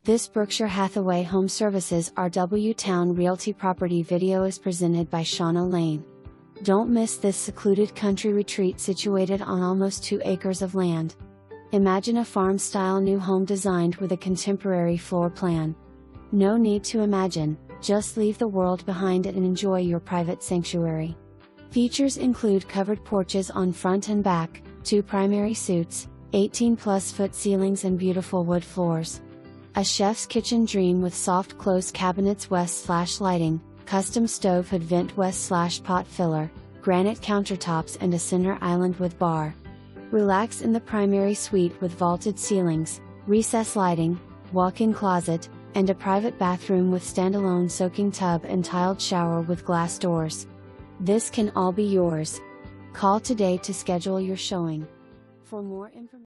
This Berkshire Hathaway HomeServices RW Towne Realty property video is presented by Shauna Lane. Don't miss this secluded country retreat situated on almost 2 acres of land. Imagine a farm-style new home designed with a contemporary floor plan. No need to imagine, just leave the world behind and enjoy your private sanctuary. Features include covered porches on front and back, 2 primary suites, 18-plus-foot ceilings and beautiful wood floors. A chef's kitchen dream with soft close cabinets west/lighting, custom stove hood vent west/pot filler, granite countertops and a center island with bar. Relax in the primary suite with vaulted ceilings, recess lighting, walk-in closet, and a private bathroom with standalone soaking tub and tiled shower with glass doors. This can all be yours. Call today to schedule your showing. For more information